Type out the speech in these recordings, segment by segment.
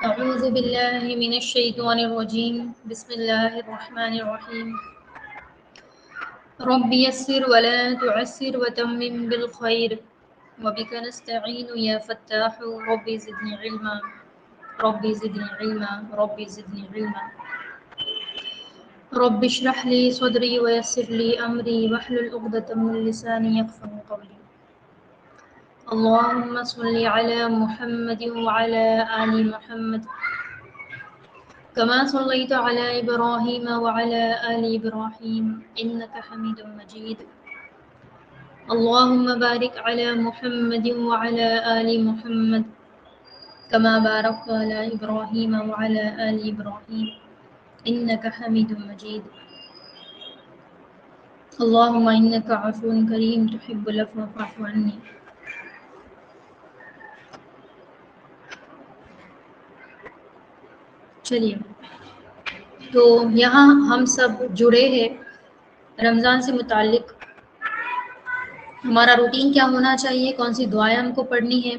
أعوذ بالله من الشيطان الرجيم بسم الله الرحمن الرحيم رب يسر ولا تعسر وتمم بالخير وبك نستعين يا فتاح رب زدني علما رب زدني علما رب زدني علما رب اشرح لي صدري ويسر لي أمري واحلل عقدة من لساني يفقهوا قولي اللهم صل على محمد وعلى آل محمد كما صليت على إبراهيم وعلى آل إبراهيم إنك حميد مجيد اللهم بارك على محمد وعلى آل محمد كما باركت على إبراهيم وعلى آل إبراهيم إنك حميد مجيد اللهم إنك عفو كريم تحب العفو فاعف عني. چلیے، تو یہاں ہم سب جڑے ہیں رمضان سے متعلق ہمارا روٹین کیا ہونا چاہیے، کون سی دعائیں ہم کو پڑھنی ہے.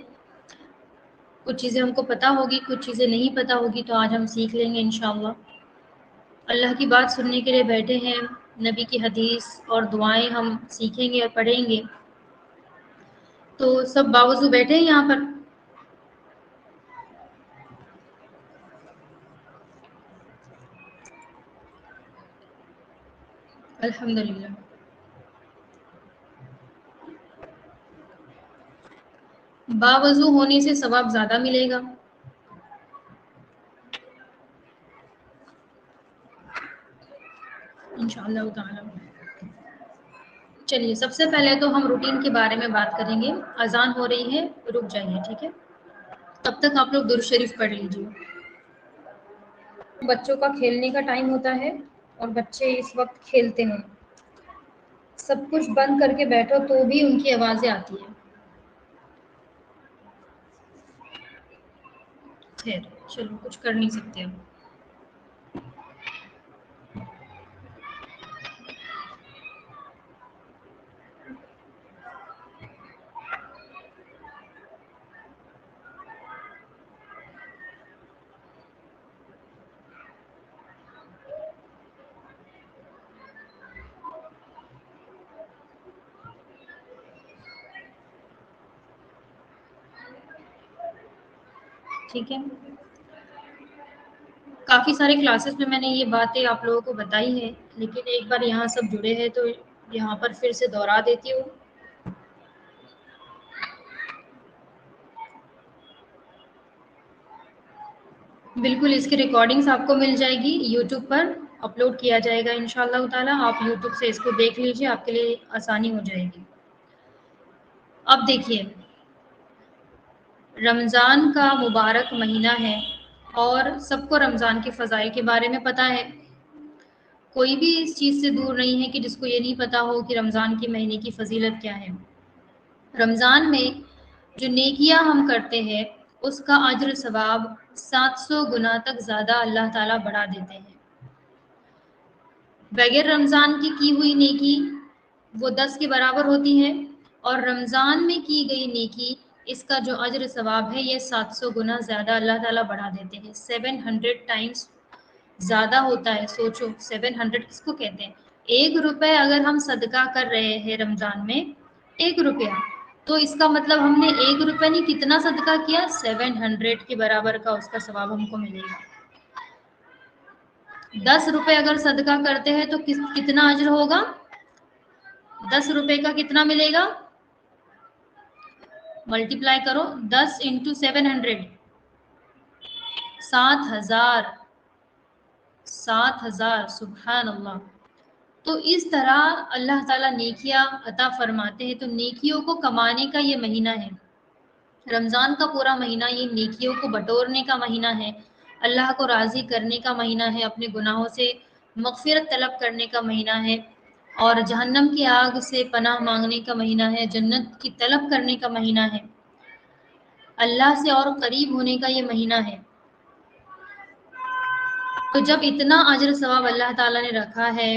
کچھ چیزیں ہم کو پتہ ہوگی، کچھ چیزیں نہیں پتہ ہوگی، تو آج ہم سیکھ لیں گے انشاءاللہ. اللہ کی بات سننے کے لیے بیٹھے ہیں، نبی کی حدیث اور دعائیں ہم سیکھیں گے اور پڑھیں گے. تو سب باوضو بیٹھے ہیں یہاں پر؟ الحمدللہ. باوضو ہونے سے ثواب زیادہ ملے گا. انشاءاللہ تعالی. چلیے، سب سے پہلے تو ہم روٹین کے بارے میں بات کریں گے. اذان ہو رہی ہے، رک جائیے، ٹھیک ہے؟ تب تک آپ لوگ درود شریف پڑھ لیجیے. بچوں کا کھیلنے کا ٹائم ہوتا ہے اور بچے اس وقت کھیلتے ہیں. سب کچھ بند کر کے بیٹھو تو بھی ان کی آوازیں آتی ہیں. خیر، چلو، کچھ کر نہیں سکتے ہم. ٹھیک ہے، کافی سارے کلاسز میں نے یہ باتیں آپ لوگوں کو بتائی ہے، لیکن ایک بار یہاں سب جڑے ہیں تو یہاں پر پھر سے دوہرا دیتی ہوں. بالکل، اس کی ریکارڈنگز آپ کو مل جائے گی، یوٹیوب پر اپلوڈ کیا جائے گا انشاءاللہ تعالی. آپ یوٹیوب سے اس کو دیکھ لیجیے، آپ کے لیے آسانی ہو جائے گی. اب دیکھیے، رمضان کا مبارک مہینہ ہے اور سب کو رمضان کے فضائل کے بارے میں پتہ ہے. کوئی بھی اس چیز سے دور نہیں ہے کہ جس کو یہ نہیں پتہ ہو کہ رمضان کے مہینے کی فضیلت کیا ہے. رمضان میں جو نیکیاں ہم کرتے ہیں اس کا اجر ثواب 700 گنا تک زیادہ اللہ تعالیٰ بڑھا دیتے ہیں. بغیر رمضان کی ہوئی نیکی وہ 10 کے برابر ہوتی ہے، اور رمضان میں کی گئی نیکی اس کا جو اجر ثواب ہے یہ 700 گنا زیادہ اللہ تعالیٰ بڑھا دیتے ہیں. 700 ٹائمز زیادہ ہوتا ہے. سوچو 700 کس کو کہتے ہیں. 1 روپے اگر ہم صدقہ کر رہے ہیں رمضان میں، 1 روپیہ، تو اس کا مطلب ہم نے 1 روپے نہیں، کتنا صدقہ کیا؟ 700 کے برابر کا اس کا ثواب ہم کو ملے گا. 10 روپے اگر صدقہ کرتے ہیں تو کتنا اجر ہوگا؟ 10 روپے کا کتنا ملے گا؟ ملٹیپلائی کرو، 10 × 700، 7,000. 7,000، سبحان اللہ. تو اس طرح اللہ تعالیٰ نیکیاں عطا فرماتے ہیں. تو نیکیوں کو کمانے کا یہ مہینہ ہے. رمضان کا پورا مہینہ یہ نیکیوں کو بٹورنے کا مہینہ ہے، اللہ کو راضی کرنے کا مہینہ ہے، اپنے گناہوں سے مغفرت طلب کرنے کا مہینہ ہے، اور جہنم کی آگ سے پناہ مانگنے کا مہینہ ہے، جنت کی طلب کرنے کا مہینہ ہے، اللہ سے اور قریب ہونے کا یہ مہینہ ہے. تو جب اتنا اجر ثواب اللہ تعالیٰ نے رکھا ہے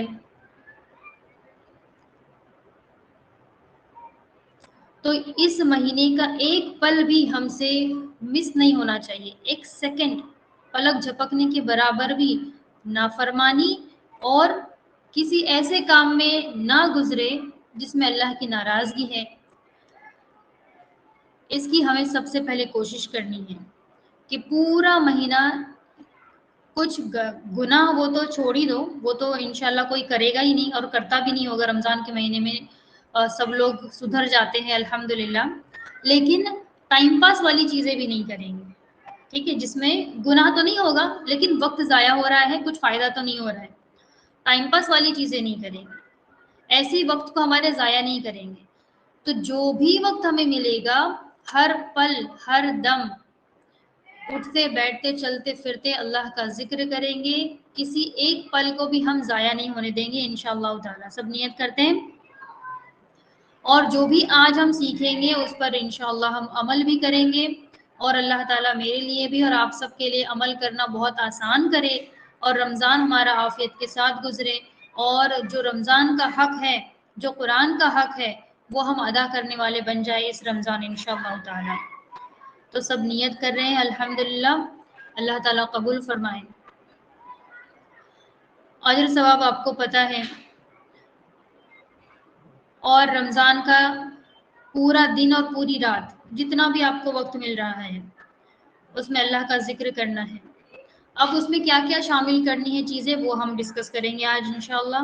تو اس مہینے کا ایک پل بھی ہم سے مس نہیں ہونا چاہیے، ایک سیکنڈ پلک جھپکنے کے برابر بھی نافرمانی اور کسی ایسے کام میں نہ گزرے جس میں اللہ کی ناراضگی ہے۔ اس کی ہمیں سب سے پہلے کوشش کرنی ہے کہ پورا مہینہ کچھ گناہ وہ تو چھوڑ ہی دو، وہ تو انشاءاللہ کوئی کرے گا ہی نہیں اور کرتا بھی نہیں ہوگا، رمضان کے مہینے میں سب لوگ سدھر جاتے ہیں الحمدللہ، لیکن ٹائم پاس والی چیزیں بھی نہیں کریں گے، ٹھیک ہے، جس میں گناہ تو نہیں ہوگا لیکن وقت ضائع ہو رہا ہے، کچھ فائدہ تو نہیں ہو رہا ہے، ٹائم پاس والی چیزیں نہیں کریں گے، ایسی وقت کو ہمارے ضائع نہیں کریں گے۔ تو جو بھی وقت ہمیں ملے گا، ہر پل ہر دم اٹھتے بیٹھتے چلتے پھرتے اللہ کا ذکر کریں گے، کسی ایک پل کو بھی ہم ضائع نہیں ہونے دیں گے انشاءاللہ تعالی۔ سب نیت کرتے ہیں، اور جو بھی آج ہم سیکھیں گے اس پر انشاءاللہ ہم عمل بھی کریں گے، اور اللہ تعالیٰ میرے لیے بھی اور آپ سب کے لیے عمل کرنا بہت آسان کرے، اور رمضان ہمارا عافیت کے ساتھ گزرے، اور جو رمضان کا حق ہے، جو قرآن کا حق ہے، وہ ہم ادا کرنے والے بن جائے اس رمضان انشاءاللہ تعالی۔ تو سب نیت کر رہے ہیں الحمدللہ، اللہ تعالیٰ قبول فرمائے۔ اجر ثواب آپ کو پتہ ہے، اور رمضان کا پورا دن اور پوری رات جتنا بھی آپ کو وقت مل رہا ہے اس میں اللہ کا ذکر کرنا ہے۔ اب اس میں کیا کیا شامل کرنی ہے چیزیں، وہ ہم ڈسکس کریں گے آج انشاءاللہ۔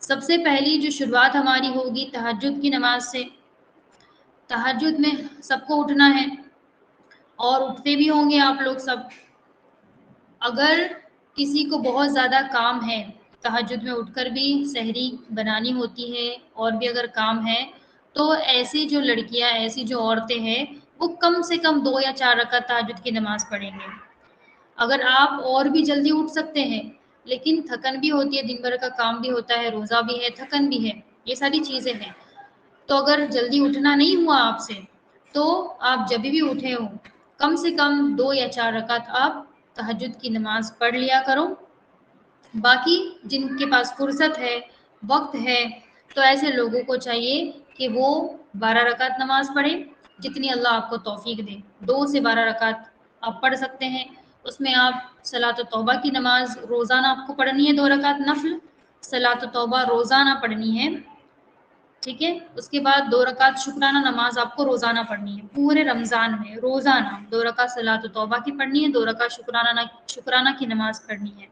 سب سے پہلی جو شروعات ہماری ہوگی تہجد کی نماز سے۔ تہجد میں سب کو اٹھنا ہے، اور اٹھتے بھی ہوں گے آپ لوگ سب۔ اگر کسی کو بہت زیادہ کام ہے، تہجد میں اٹھ کر بھی سحری بنانی ہوتی ہے اور بھی اگر کام ہے، تو ایسی جو لڑکیاں، ایسی جو عورتیں ہیں، وہ کم سے کم 2 یا 4 رکعت تہجد کی نماز پڑھیں گے۔ اگر آپ اور بھی جلدی اٹھ سکتے ہیں، لیکن تھکن بھی ہوتی ہے، دن بھر کا کام بھی ہوتا ہے، روزہ بھی ہے، تھکن بھی ہے، یہ ساری چیزیں ہیں، تو اگر جلدی اٹھنا نہیں ہوا آپ سے، تو آپ جب بھی اٹھے ہوں کم سے کم 2 یا 4 رکعت آپ تہجد کی نماز پڑھ لیا کرو۔ باقی جن کے پاس فرصت ہے، وقت ہے، تو ایسے لوگوں کو چاہیے کہ وہ 12 رکعت نماز پڑھیں، جتنی اللہ آپ کو توفیق دے۔ 2 سے 12 رکعت آپ پڑھ سکتے ہیں، اس میں آپ صلاۃ توبہ کی نماز روزانہ آپ کو پڑھنی ہے، 2 رکعت نفل صلاۃ توبہ روزانہ پڑھنی ہے، ٹھیک ہے۔ اس کے بعد 2 رکعت شکرانہ نماز آپ کو روزانہ پڑھنی ہے، پورے رمضان میں روزانہ 2 رکعت صلاۃ توبہ کی پڑھنی ہے، 2 رکعت شکرانہ کی نماز پڑھنی ہے۔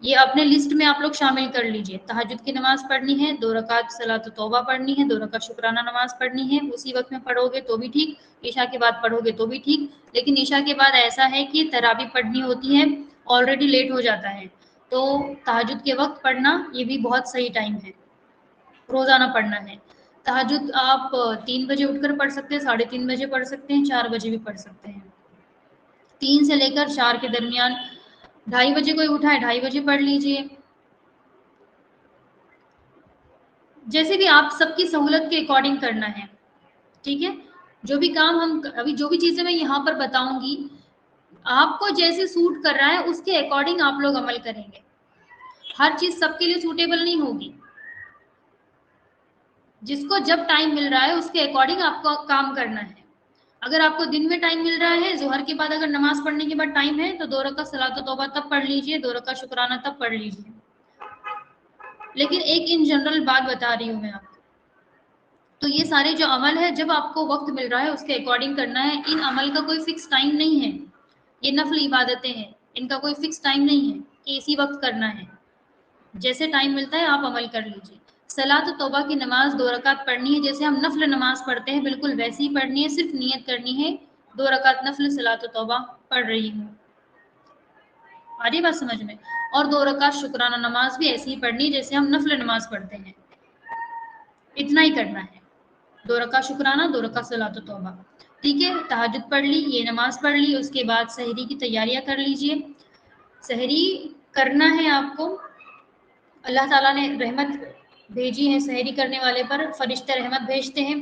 یہ اپنے لسٹ میں آپ لوگ شامل کر لیجئے، تہجد کی نماز پڑھنی ہے، 2 رکعت صلاۃ توبہ پڑھنی ہے، 2 رکعت شکرانہ نماز پڑھنی ہے، اسی وقت میں پڑھو گے تو بھی ٹھیک، عشاء کے بعد پڑھو گے تو بھی ٹھیک، لیکن عشاء کے بعد ایسا ہے کہ تراویح پڑھنی ہوتی ہے، آلریڈی لیٹ ہو جاتا ہے، تو تہجد کے وقت پڑھنا یہ بھی بہت صحیح ٹائم ہے، روزانہ پڑھنا ہے۔ تہجد آپ 3 بجے اٹھ کر پڑھ سکتے ہیں، 3:30 بجے پڑھ سکتے ہیں، 4 بجے بھی پڑھ سکتے ہیں، 3 سے لے کر 4 کے درمیان۔ 2:30 بجے کوئی اٹھا ہے 2:30 بجے پڑھ لیجئے، جیسے بھی آپ سب کی سہولت کے اکارڈنگ کرنا ہے، ٹھیک ہے۔ جو بھی کام ہم ابھی جو بھی چیزیں میں یہاں پر بتاؤں گی، آپ کو جیسے سوٹ کر رہا ہے اس کے اکارڈنگ آپ لوگ عمل کریں گے، ہر چیز سب کے لیے سوٹیبل نہیں ہوگی، جس کو جب ٹائم مل رہا ہے اس کے اکارڈنگ آپ کو کام کرنا ہے۔ اگر آپ کو دن میں ٹائم مل رہا ہے، ظہر کے بعد اگر نماز پڑھنے کے بعد ٹائم ہے، تو 2 رکعت صلاۃ توبہ تب پڑھ لیجئے، 2 رکعت شکرانہ تب پڑھ لیجئے، لیکن ایک ان جنرل بات بتا رہی ہوں میں آپ کو۔ تو یہ سارے جو عمل ہے، جب آپ کو وقت مل رہا ہے اس کے اکارڈنگ کرنا ہے، ان عمل کا کوئی فکس ٹائم نہیں ہے، یہ نفل عبادتیں ہیں، ان کا کوئی فکس ٹائم نہیں ہے کہ اسی وقت کرنا ہے، جیسے ٹائم ملتا ہے آپ عمل کر لیجئے۔ صلاۃ توبہ کی نماز 2 رکعت پڑھنی ہے، جیسے ہم نفل نماز پڑھتے ہیں بالکل ویسی ہی پڑھنی ہے، صرف نیت کرنی ہے 2 رکعت نفل صلاۃ توبہ پڑھ رہی ہوں، آ رہی بات سمجھ میں؟ اور 2 رکعت شکرانہ نماز بھی ایسی ہی پڑھنی ہے جیسے ہم نفل نماز پڑھتے ہیں، اتنا ہی کرنا ہے، 2 رکعت شکرانہ، 2 رکعت صلاۃ توبہ، ٹھیک ہے۔ تہجد پڑھ لی، یہ نماز پڑھ لی، اس کے بعد سحری کی تیاریاں کر لیجئے۔ سحری کرنا ہے آپ کو، اللہ تعالیٰ نے رحمت بھیجی ہے سحری کرنے والے پر، فرشتے رحمت بھیجتے ہیں،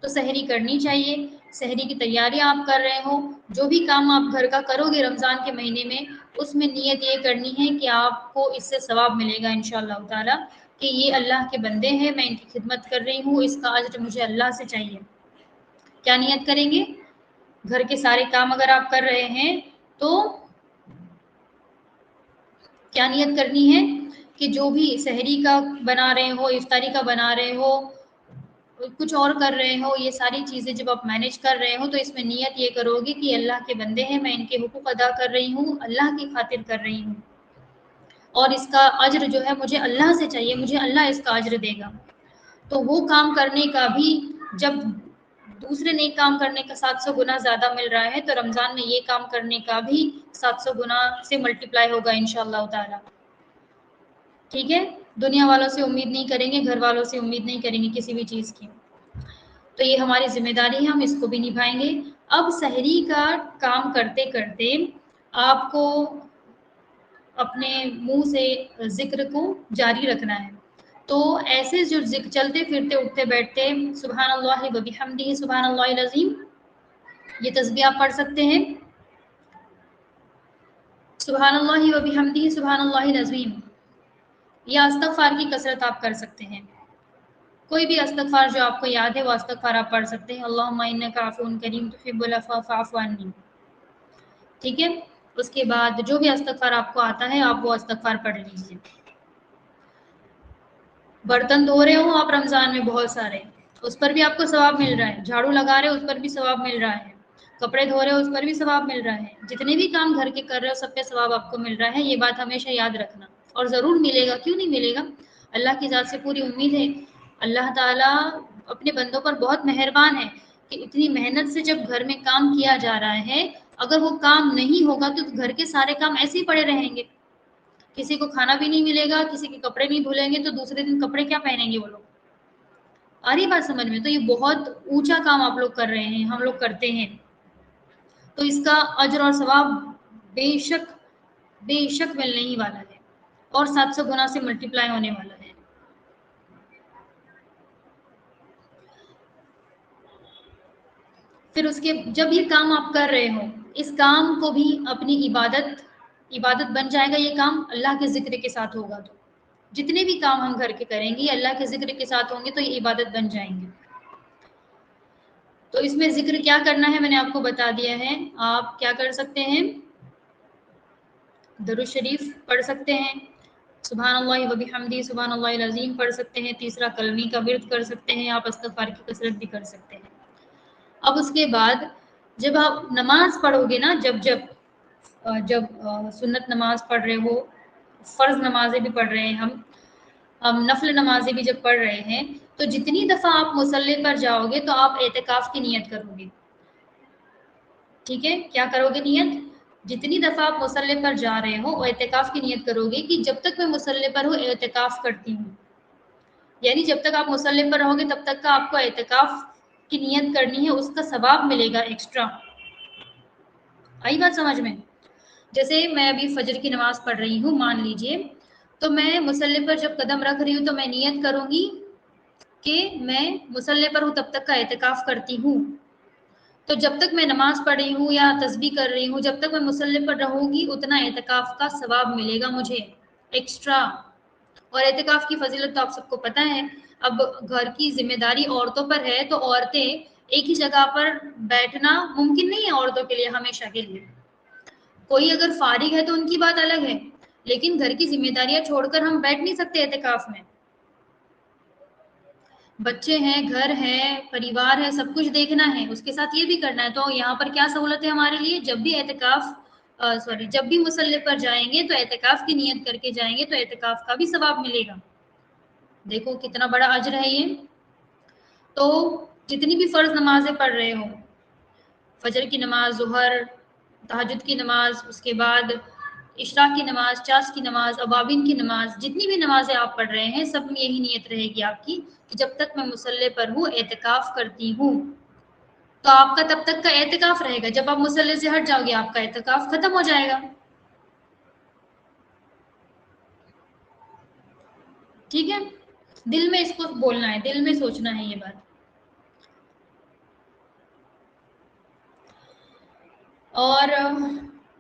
تو سحری کرنی چاہیے۔ سحری کی تیاری آپ کر رہے ہو، جو بھی کام آپ گھر کا کرو گے رمضان کے مہینے میں، اس میں نیت یہ کرنی ہے کہ آپ کو اس سے ثواب ملے گا انشاءاللہ تعالی۔ کہ یہ اللہ کے بندے ہیں، میں ان کی خدمت کر رہی ہوں، اس کا اجر مجھے اللہ سے چاہیے۔ کیا نیت کریں گے؟ گھر کے سارے کام اگر آپ کر رہے ہیں تو کیا نیت کرنی ہے کہ جو بھی سحری کا بنا رہے ہو، افطاری کا بنا رہے ہو، کچھ اور کر رہے ہو، یہ ساری چیزیں جب آپ مینیج کر رہے ہو تو اس میں نیت یہ کرو گے کہ اللہ کے بندے ہیں، میں ان کے حقوق ادا کر رہی ہوں، اللہ کی خاطر کر رہی ہوں، اور اس کا اجر جو ہے مجھے اللہ سے چاہیے، مجھے اللہ اس کا اجر دے گا۔ تو وہ کام کرنے کا بھی جب دوسرے نیک کام کرنے کا 700 گنا زیادہ مل رہا ہے، تو رمضان میں یہ کام کرنے کا بھی 700 گنا سے ملٹیپلائی ہوگا انشاءاللہ تعالی۔ ٹھیک ہے، دنیا والوں سے امید نہیں کریں گے، گھر والوں سے امید نہیں کریں گے کسی بھی چیز کی۔ تو یہ ہماری ذمہ داری ہے، ہم اس کو بھی نبھائیں گے۔ اب سحری کا کام کرتے کرتے آپ کو اپنے منہ سے ذکر کو جاری رکھنا ہے۔ تو ایسے جو ذکر چلتے پھرتے اٹھتے بیٹھتے سبحان اللہ و بحمدہ سبحان اللہ العظیم، یہ تسبیح آپ پڑھ سکتے ہیں۔ سبحان اللہ و بحمدہ سبحان اللہ العظیم، یا استغفار کی کثرت آپ کر سکتے ہیں۔ کوئی بھی استغفار جو آپ کو یاد ہے وہ استغفار آپ پڑھ سکتے ہیں۔ اللہم انک عفو کریم تحب العفو فاعف عنی۔ ٹھیک ہے، اس کے بعد جو بھی استغفار آپ کو آتا ہے آپ وہ استغفار پڑھ لیجیے۔ برتن دھو رہے ہوں آپ رمضان میں بہت سارے، اس پر بھی آپ کو ثواب مل رہا ہے۔ جھاڑو لگا رہے ہو اس پر بھی ثواب مل رہا ہے۔ کپڑے دھو رہے ہو اس پر بھی ثواب مل رہا ہے۔ جتنے بھی کام گھر کے کر رہے ہو سب پہ ثواب آپ کو مل رہا ہے، یہ بات ہمیشہ یاد رکھنا۔ اور ضرور ملے گا، کیوں نہیں ملے گا؟ اللہ کی ذات سے پوری امید ہے۔ اللہ تعالیٰ اپنے بندوں پر بہت مہربان ہے کہ اتنی محنت سے جب گھر میں کام کیا جا رہا ہے، اگر وہ کام نہیں ہوگا تو گھر کے سارے کام ایسے ہی پڑے رہیں گے۔ کسی کو کھانا بھی نہیں ملے گا، کسی کے کپڑے نہیں دھلیں گے، تو دوسرے دن کپڑے کیا پہنیں گے وہ لوگ؟ آ رہی بات سمجھ میں؟ تو یہ بہت اونچا کام آپ لوگ کر رہے ہیں، ہم لوگ کرتے ہیں، تو اس کا اجر اور ثواب بے شک ملنے ہی والا ہے، اور 700 گنا سے ملٹیپلائی ہونے والا ہے۔ پھر اس کے جب یہ کام آپ کر رہے ہو، اس کام کو بھی اپنی عبادت بن جائے گا۔ یہ کام اللہ کے ذکر کے ساتھ ہوگا، تو جتنے بھی کام ہم گھر کے کریں گے اللہ کے ذکر کے ساتھ ہوں گے تو یہ عبادت بن جائیں گے۔ تو اس میں ذکر کیا کرنا ہے میں نے آپ کو بتا دیا ہے۔ آپ کیا کر سکتے ہیں؟ درود شریف پڑھ سکتے ہیں، سبحان اللہ و بحمدہ سبحان اللہ العظیم پڑھ سکتے ہیں، تیسرا کلمی کا ورد کر سکتے ہیں، آپ استغفار کی کثرت بھی کر سکتے ہیں۔ اب اس کے بعد جب آپ نماز پڑھو گے نا، جب سنت نماز پڑھ رہے ہو، فرض نمازیں بھی پڑھ رہے ہیں ہم نفل نمازیں بھی جب پڑھ رہے ہیں، تو جتنی دفعہ آپ مصلی پر جاؤ گے تو آپ اعتکاف کی نیت کرو گے۔ ٹھیک ہے، کیا کرو گے نیت؟ جتنی دفعہ آپ مصلی پر جا رہے ہو اعتکاف کی نیت کرو گے کہ جب تک میں مصلی پر ہوں اعتکاف کرتی ہوں، یعنی جب تک آپ مصلی پر رہو گے تب تک کا آپ کو اعتکاف کی نیت کرنی ہے، اس کا ثواب ملے گا ایکسٹرا۔ آئی بات سمجھ میں؟ جیسے میں ابھی فجر کی نماز پڑھ رہی ہوں مان لیجئے، تو میں مصلی پر جب قدم رکھ رہی ہوں تو میں نیت کروں گی کہ میں مصلی پر ہوں تب تک کا اعتکاف کرتی ہوں۔ تو جب تک میں نماز پڑھ رہی ہوں یا تسبیح کر رہی ہوں، جب تک میں مصلی پر رہوں گی اتنا اعتکاف کا ثواب ملے گا مجھے ایکسٹرا۔ اور اعتکاف کی فضیلت تو آپ سب کو پتہ ہے۔ اب گھر کی ذمہ داری عورتوں پر ہے تو عورتیں ایک ہی جگہ پر بیٹھنا ممکن نہیں ہے عورتوں کے لیے ہمیشہ کے لیے۔ کوئی اگر فارغ ہے تو ان کی بات الگ ہے، لیکن گھر کی ذمہ داریاں چھوڑ کر ہم بیٹھ نہیں سکتے اعتکاف میں۔ بچے ہیں، گھر ہے، پریوار ہے، سب کچھ دیکھنا ہے، اس کے ساتھ یہ بھی کرنا ہے۔ تو یہاں پر کیا سہولت ہے ہمارے لیے؟ جب بھی مصلی پر جائیں گے تو اعتکاف کی نیت کر کے جائیں گے تو اعتکاف کا بھی ثواب ملے گا۔ دیکھو کتنا بڑا اجر ہے یہ۔ تو جتنی بھی فرض نمازیں پڑھ رہے ہو، فجر کی نماز، ظہر، تہجد کی نماز، اس کے بعد عشاء کی نماز، چاش کی نماز، اوابین کی نماز، جتنی بھی نمازیں آپ پڑھ رہے ہیں سب میں یہی نیت رہے گی آپ کی کہ جب تک میں مصلی پر ہوں اعتکاف کرتی ہوں۔ تو آپ کا تب تک کا اعتکاف رہے گا، جب آپ مصلی سے ہٹ جاؤ گے آپ کا اعتکاف ختم ہو جائے گا۔ ٹھیک ہے، دل میں اس کو بولنا ہے، دل میں سوچنا ہے یہ بات۔ اور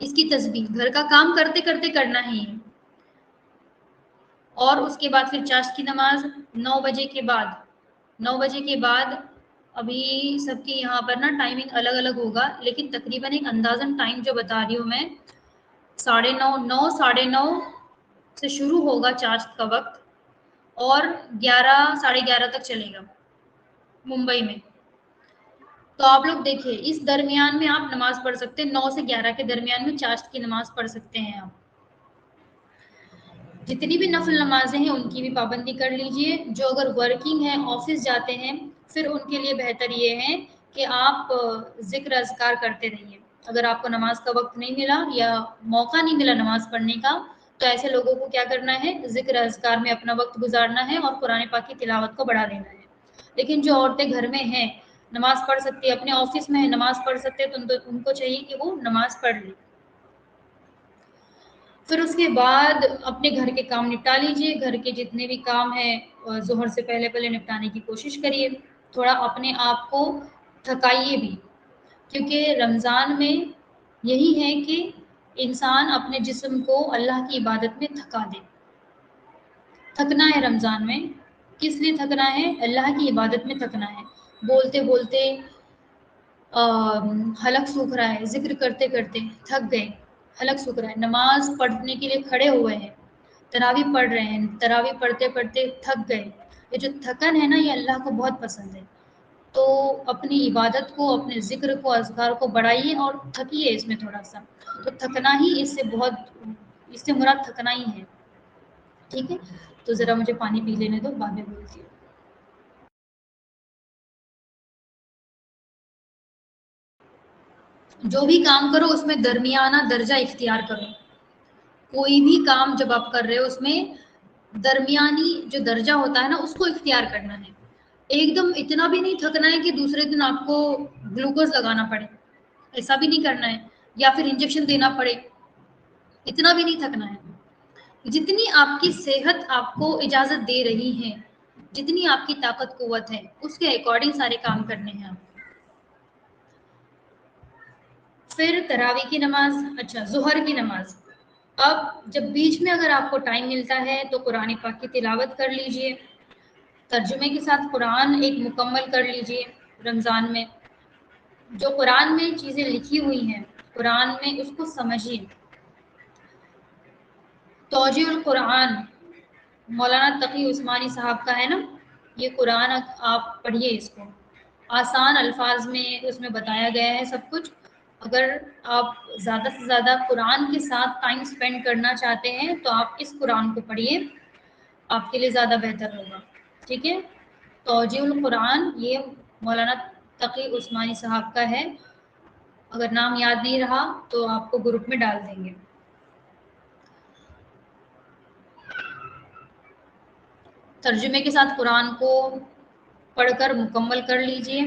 اس کی تسبیح گھر کا کام کرتے کرتے کرنا ہے یہ. اور اس کے بعد پھر چاشت کی نماز 9 بجے کے بعد. 9 بجے کے بعد ابھی سب کے یہاں پر نا ٹائمنگ الگ الگ ہوگا، لیکن تقریباً ایک اندازاً ٹائم جو بتا رہی ہوں میں، 9:30 9:30 سے شروع ہوگا چاشت کا وقت اور 11 11:30 تک چلے گا ممبئی میں. تو آپ لوگ دیکھیں اس درمیان میں آپ نماز پڑھ سکتے ہیں، 9 سے 11 کے درمیان میں چاشت کی نماز پڑھ سکتے ہیں آپ. جتنی بھی نفل نمازیں ہیں ان کی بھی پابندی کر لیجئے. جو اگر ورکنگ ہیں، آفس جاتے ہیں، پھر ان کے لیے بہتر یہ ہے کہ آپ ذکر اذکار کرتے رہیے. اگر آپ کو نماز کا وقت نہیں ملا یا موقع نہیں ملا نماز پڑھنے کا، تو ایسے لوگوں کو کیا کرنا ہے، ذکر اذکار میں اپنا وقت گزارنا ہے اور قرآن پاک کی تلاوت کو بڑھا لینا ہے. لیکن جو عورتیں گھر میں ہیں، نماز پڑھ سکتی ہے، اپنے آفس میں ہے، نماز پڑھ سکتے ہیں، تو ان کو چاہیے کہ وہ نماز پڑھ لیں. پھر اس کے بعد اپنے گھر کے کام نپٹا لیجئے. گھر کے جتنے بھی کام ہیں ظہر سے پہلے نپٹانے کی کوشش کریے. تھوڑا اپنے آپ کو تھکائیے بھی، کیونکہ رمضان میں یہی ہے کہ انسان اپنے جسم کو اللہ کی عبادت میں تھکا دے. تھکنا ہے رمضان میں، کس لیے تھکنا ہے؟ اللہ کی عبادت میں تھکنا ہے. بولتے بولتے حلق سوکھ رہا ہے، ذکر کرتے کرتے تھک گئے، حلق سوکھ رہا ہے. نماز پڑھنے کے لیے کھڑے ہوئے ہیں، تراویح پڑھ رہے ہیں، تراویح پڑھتے پڑھتے تھک گئے. یہ جو تھکن ہے نا، یہ اللہ کو بہت پسند ہے. تو اپنی عبادت کو، اپنے ذکر کو، اذکار کو بڑھائیے اور تھکیے اس میں تھوڑا سا. تو تھکنا ہی اس سے مراد تھکنا ہی ہے. ٹھیک ہے، تو ذرا مجھے پانی پی لینے دو، بعد میں بولتی ہوں. جو بھی کام کرو اس میں درمیانہ درجہ اختیار کرو. کوئی بھی کام جب آپ کر رہے ہو اس میں درمیانی جو درجہ ہوتا ہے نا، اس کو اختیار کرنا ہے. ایک دم اتنا بھی نہیں تھکنا ہے کہ دوسرے دن آپ کو گلوکوز لگانا پڑے، ایسا بھی نہیں کرنا ہے، یا پھر انجیکشن دینا پڑے، اتنا بھی نہیں تھکنا ہے. جتنی آپ کی صحت آپ کو اجازت دے رہی ہے، جتنی آپ کی طاقت قوت ہے، اس کے اکارڈنگ سارے کام کرنے ہیں آپ. پھر تراویح کی نماز. اچھا، ظہر کی نماز. اب جب بیچ میں اگر آپ کو ٹائم ملتا ہے تو قرآن پاک کی تلاوت کر لیجئے. ترجمے کے ساتھ قرآن ایک مکمل کر لیجئے رمضان میں. جو قرآن میں چیزیں لکھی ہوئی ہیں، قرآن میں اس کو سمجھیے. توجیہ القرآن مولانا تقی عثمانی صاحب کا ہے نا، یہ قرآن آپ پڑھیے. اس کو آسان الفاظ میں اس میں بتایا گیا ہے سب کچھ. اگر آپ زیادہ سے زیادہ قرآن کے ساتھ ٹائم سپینڈ کرنا چاہتے ہیں تو آپ اس قرآن کو پڑھیے، آپ کے لیے زیادہ بہتر ہوگا. ٹھیک ہے، توجیہ القرآن یہ مولانا تقی عثمانی صاحب کا ہے. اگر نام یاد نہیں رہا تو آپ کو گروپ میں ڈال دیں گے. ترجمے کے ساتھ قرآن کو پڑھ کر مکمل کر لیجئے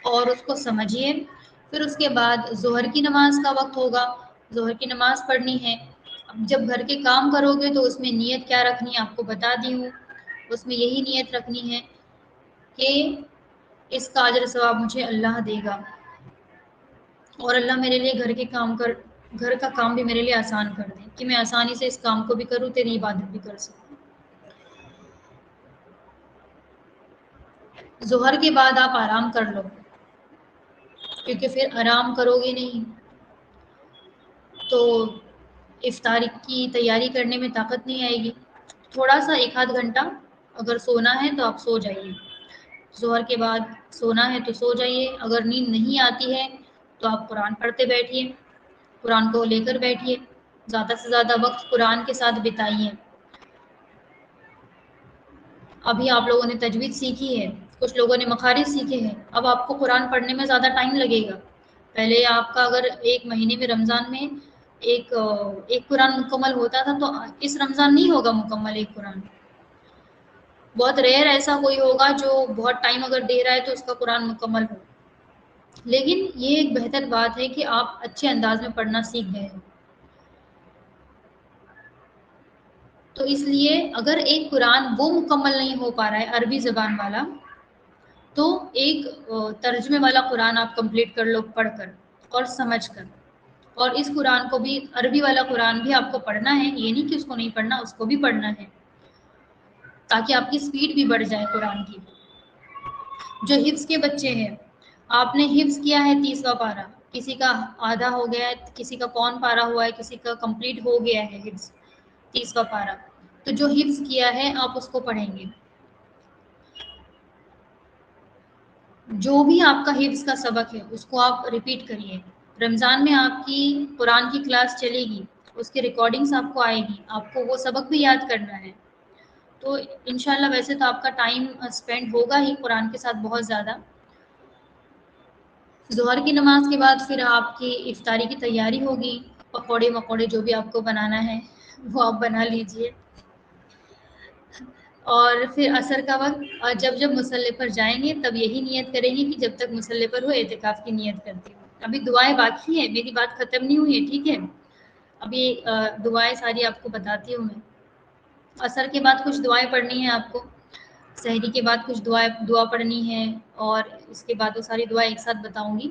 اور اس کو سمجھیے. پھر اس کے بعد ظہر کی نماز کا وقت ہوگا. ظہر کی نماز پڑھنی ہے. جب گھر کے کام کرو گے تو اس میں نیت کیا رکھنی ہے آپ کو بتا دی ہوں. اس میں یہی نیت رکھنی ہے کہ اس کا اجر ثواب مجھے اللہ دے گا، اور اللہ میرے لیے گھر کا کام بھی میرے لیے آسان کر دے، کہ میں آسانی سے اس کام کو بھی کروں، تیری عبادت بھی کر سکوں. ظہر کے بعد آپ آرام کر لو، کیونکہ پھر آرام کرو گے نہیں تو افطاری کی تیاری کرنے میں طاقت نہیں آئے گی. تھوڑا سا 1 آدھ گھنٹہ اگر سونا ہے تو آپ سو جائیے. ظہر کے بعد سونا ہے تو سو جائیے. اگر نیند نہیں آتی ہے تو آپ قرآن پڑھتے بیٹھیے، قرآن کو لے کر بیٹھیے. زیادہ سے زیادہ وقت قرآن کے ساتھ بتائیے. ابھی آپ لوگوں نے تجوید سیکھی ہے، کچھ لوگوں نے مخارج سیکھے ہیں. اب آپ کو قرآن پڑھنے میں زیادہ ٹائم لگے گا. پہلے آپ کا اگر ایک مہینے میں رمضان میں ایک قرآن مکمل ہوتا تھا، تو اس رمضان نہیں ہوگا مکمل ایک قرآن. بہت ریئر ایسا کوئی ہوگا جو بہت ٹائم اگر دے رہا ہے تو اس کا قرآن مکمل ہو. لیکن یہ ایک بہتر بات ہے کہ آپ اچھے انداز میں پڑھنا سیکھ گئے ہیں. تو اس لیے اگر ایک قرآن وہ مکمل نہیں ہو پا رہا ہے عربی زبان والا، تو ایک ترجمے والا قرآن آپ کمپلیٹ کر لو پڑھ کر اور سمجھ کر. اور اس قرآن کو بھی، عربی والا قرآن بھی آپ کو پڑھنا ہے، یہ نہیں کہ اس کو نہیں پڑھنا، اس کو بھی پڑھنا ہے تاکہ آپ کی سپیڈ بھی بڑھ جائے قرآن کی۔ جو حفظ کے بچے ہیں، آپ نے حفظ کیا ہے 30واں پارہ، کسی کا آدھا ہو گیا ہے، کسی کا پون پارہ ہوا ہے، کسی کا کمپلیٹ ہو گیا ہے حفظ 30واں پارہ، تو جو حفظ کیا ہے آپ اس کو پڑھیں گے۔ جو بھی آپ کا حفظ کا سبق ہے اس کو آپ ریپیٹ کریے۔ رمضان میں آپ کی قرآن کی کلاس چلے گی، اس کی ریکارڈنگز آپ کو آئے گی، آپ کو وہ سبق بھی یاد کرنا ہے۔ تو انشاءاللہ ویسے تو آپ کا ٹائم اسپینڈ ہوگا ہی قرآن کے ساتھ بہت زیادہ۔ ظہر کی نماز کے بعد پھر آپ کی افطاری کی تیاری ہوگی، پکوڑے مکوڑے جو بھی آپ کو بنانا ہے وہ آپ بنا لیجئے۔ اور پھر عصر کا وقت، اور جب مصلی پر جائیں گے تب یہی نیت کریں گے کہ جب تک مصلی پر ہو اعتکاف کی نیت کرتی ہوں۔ ابھی دعائیں باقی ہیں، میری بات ختم نہیں ہوئی ہے، ٹھیک ہے؟ ابھی دعائیں ساری آپ کو بتاتی ہوں میں۔ عصر کے بعد کچھ دعائیں پڑھنی ہیں آپ کو، سحری کے بعد کچھ دعا پڑھنی ہے، اور اس کے بعد وہ ساری دعائیں ایک ساتھ بتاؤں گی۔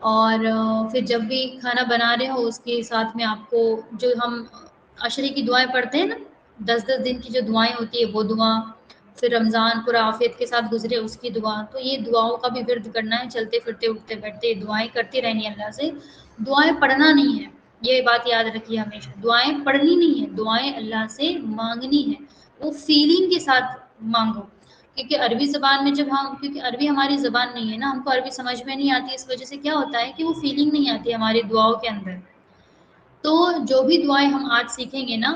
اور پھر جب بھی کھانا بنا رہے ہو اس کے ساتھ میں آپ کو جو ہم عشرے کی دعائیں پڑھتے ہیں نا، 10 دن کی جو دعائیں ہوتی ہے وہ دعا، پھر رمضان پورا عافیت کے ساتھ گزرے اس کی دعا، تو یہ دعاؤں کا بھی ورد کرنا ہے، چلتے پھرتے اٹھتے بیٹھتے دعائیں کرتی رہنی ہے اللہ سے۔ دعائیں پڑھنا نہیں ہے، یہ بات یاد رکھیے ہمیشہ، دعائیں پڑھنی نہیں ہے، دعائیں اللہ سے مانگنی ہے، وہ فیلنگ کے ساتھ مانگو۔ کیونکہ عربی زبان میں کیونکہ عربی ہماری زبان نہیں ہے نا، ہم کو عربی سمجھ میں نہیں آتی، اس وجہ سے کیا ہوتا ہے کہ وہ فیلنگ نہیں آتی ہماری دعاؤں کے اندر۔ تو جو بھی دعائیں ہم آج سیکھیں گے نا،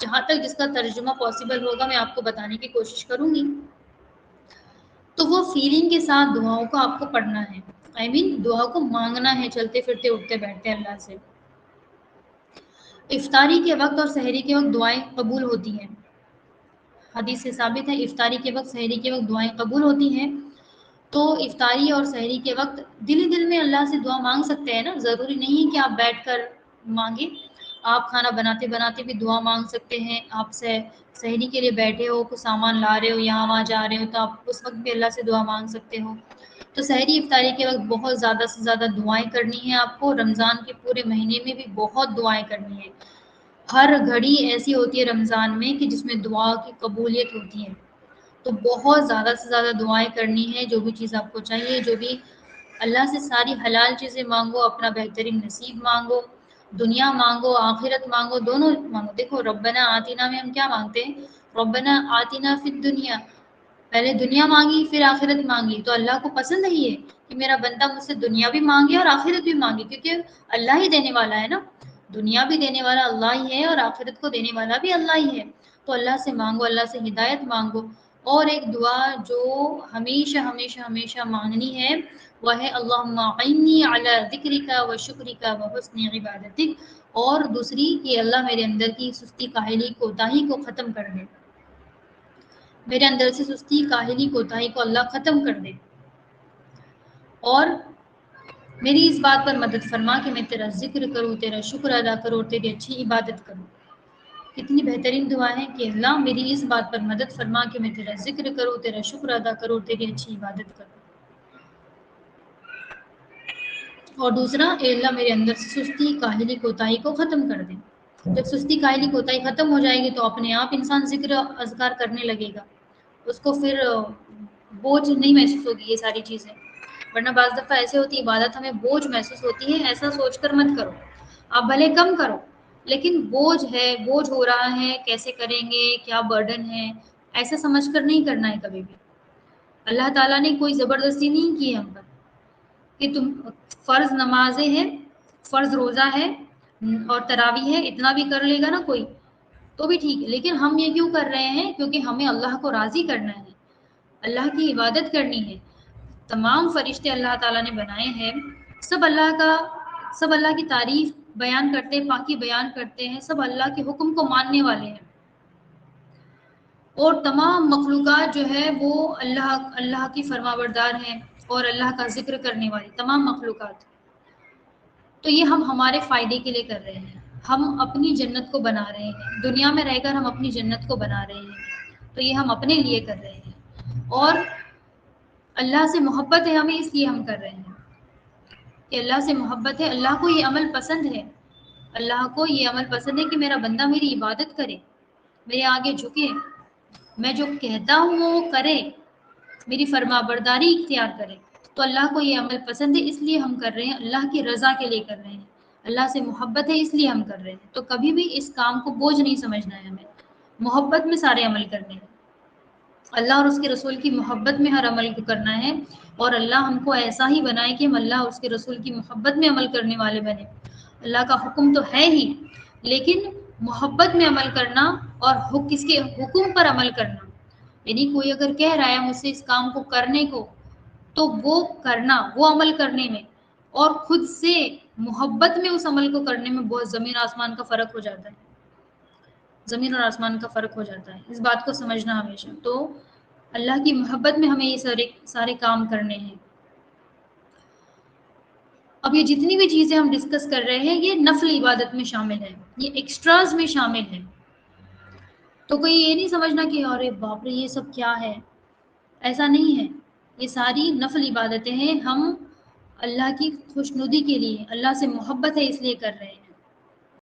جہاں تک جس کا ترجمہ پاسبل ہوگا میں آپ کو بتانے کی کوشش کروں گی، تو وہ فیلنگ کے ساتھ دعاؤں کو آپ کو پڑھنا ہے، دعا کو مانگنا ہے، چلتے پھرتے اٹھتے بیٹھتے اللہ سے۔ افطاری کے وقت اور سحری کے وقت دعائیں قبول ہوتی ہیں، حدیث سے ثابت ہے افطاری کے وقت سحری کے وقت دعائیں قبول ہوتی ہیں۔ تو افطاری اور سحری کے وقت دل ہی دل میں اللہ سے دعا مانگ سکتے ہیں نا، ضروری نہیں کہ آپ بیٹھ کر مانگیں، آپ کھانا بناتے بناتے بھی دعا مانگ سکتے ہیں، آپ سے سحری کے لیے بیٹھے ہو، کچھ سامان لا رہے ہو، یہاں وہاں جا رہے ہو، تو آپ اس وقت بھی اللہ سے دعا مانگ سکتے ہو۔ تو سحری افطاری کے وقت بہت زیادہ سے زیادہ دعائیں کرنی ہیں آپ کو، رمضان کے پورے مہینے میں بھی بہت دعائیں کرنی ہیں، ہر گھڑی ایسی ہوتی ہے رمضان میں کہ جس میں دعا کی قبولیت ہوتی ہے، تو بہت زیادہ سے زیادہ دعائیں کرنی ہے۔ جو بھی چیز آپ کو چاہیے، جو بھی اللہ سے ساری حلال چیزیں مانگو، اپنا بہترین نصیب مانگو، دنیا مانگو آخرت مانگو، دونوں مانگو۔ دیکھو ربنا آتینا میں ہم کیا مانگتے ہیں؟ ربنا آتینا فی الدنیا، پہلے دنیا مانگی پھر آخرت مانگی، تو اللہ کو پسند ہے یہ کہ میرا بندہ مجھ سے دنیا بھی مانگے اور آخرت بھی مانگے، کیونکہ اللہ ہی دینے والا ہے نا، دنیا بھی دینے والا اللہ ہی ہے اور آخرت کو دینے والا بھی اللہ ہی ہے۔ تو اللہ سے مانگو، اللہ سے ہدایت مانگو۔ اور ایک دعا جو ہمیشہ ہمیشہ ہمیشہ مانگنی ہے وہ ہے اللہم اعنی علی ذکرک و شکرک و حسن عبادتک، اور دوسری کہ اللہ میرے اندر کی سستی کاہلی کوتاہی کو ختم کر دے، میرے اندر سے سستی کاہلی کوتاہی کو اللہ ختم کر دے، اور میری اس بات پر مدد فرما کہ میں تیرا ذکر کروں، تیرا شکر ادا کروں، تیری اچھی عبادت کروں۔ کتنی بہترین دعا ہے کہ اللہ میری اس بات پر مدد فرما کہ میں تیرا ذکر کروں، تیرا شکر ادا کروں، تیری اچھی عبادت کروں۔ اور دوسرا، اے اللہ میرے اندر سے سستی کاہلی کوتاہی کو ختم کر دے۔ جب سستی کاہلی کوتاہی ختم ہو جائے گی تو اپنے آپ انسان ذکر اذکار کرنے لگے گا، اس کو پھر بوجھ نہیں محسوس ہوگی یہ ساری چیزیں، ورنہ بعض دفعہ ایسے ہوتی ہے عبادت ہمیں بوجھ محسوس ہوتی ہے، ایسا سوچ کر مت کرو، آپ بھلے کم کرو لیکن بوجھ ہے، بوجھ ہو رہا ہے، کیسے کریں گے، کیا برڈن ہے، ایسا سمجھ کر نہیں کرنا ہے کبھی بھی۔ اللہ تعالیٰ نے کوئی زبردستی نہیں کی ہم پر کہ تم فرض نمازیں ہیں، فرض روزہ ہے اور تراویح ہے، اتنا بھی کر لے گا نا کوئی تو بھی ٹھیک ہے، لیکن ہم یہ کیوں کر رہے ہیں؟ کیونکہ ہمیں اللہ کو راضی کرنا ہے، اللہ کی عبادت کرنی ہے۔ تمام فرشتے اللہ تعالیٰ نے بنائے ہیں، سب اللہ کی تعریف بیان کرتے ہیں، پاکی بیان کرتے ہیں، سب اللہ کے حکم کو ماننے والے ہیں، اور تمام مخلوقات جو ہے وہ اللہ کی فرمانبردار ہیں اور اللہ کا ذکر کرنے والی تمام مخلوقات۔ تو یہ ہم ہمارے فائدے کے لیے کر رہے ہیں، ہم اپنی جنت کو بنا رہے ہیں، دنیا میں رہ کر ہم اپنی جنت کو بنا رہے ہیں، تو یہ ہم اپنے لیے کر رہے ہیں، اور اللہ سے محبت ہے ہمیں اس لیے ہم کر رہے ہیں کہ اللہ سے محبت ہے، اللہ کو یہ عمل پسند ہے، اللہ کو یہ عمل پسند ہے کہ میرا بندہ میری عبادت کرے، میرے آگے جھکے، میں جو کہتا ہوں وہ کرے، میری فرما برداری اختیار کرے. تو اللہ کو یہ عمل پسند ہے، اس لیے ہم کر رہے ہیں، اللہ کی رضا کے لیے کر رہے ہیں، اللہ سے محبت ہے اس لیے ہم کر رہے ہیں. تو کبھی بھی اس کام کو بوجھ نہیں سمجھنا ہے، ہمیں محبت میں سارے عمل کرنے ہیں، اللہ اور اس کے رسول کی محبت میں ہر عمل کو کرنا ہے. اور اللہ ہم کو ایسا ہی بنائے کہ ہم اللہ اور اس کے رسول کی محبت میں عمل کرنے والے بنے. اللہ کا حکم تو ہے ہی، لیکن محبت میں عمل کرنا اور کس کے حکم پر عمل کرنا، یعنی کوئی اگر کہہ رہا ہے مجھ سے اس کام کو کرنے کو، تو وہ کرنا، وہ عمل کرنے میں اور خود سے محبت میں اس عمل کو کرنے میں بہت زمین آسمان کا فرق ہو جاتا ہے، زمین اور آسمان کا فرق ہو جاتا ہے. اس بات کو سمجھنا ہمیشہ. تو اللہ کی محبت میں ہمیں یہ سارے کام کرنے ہیں. اب یہ جتنی بھی چیزیں ہم ڈسکس کر رہے ہیں یہ نفل عبادت میں شامل ہے، یہ ایکسٹراز میں شامل ہے. تو کوئی یہ نہیں سمجھنا کہ ارے باپ رے یہ سب کیا ہے، ایسا نہیں ہے. یہ ساری نفل عبادتیں ہیں، ہم اللہ کی خوشنودی کے لیے، اللہ سے محبت ہے اس لیے کر رہے ہیں.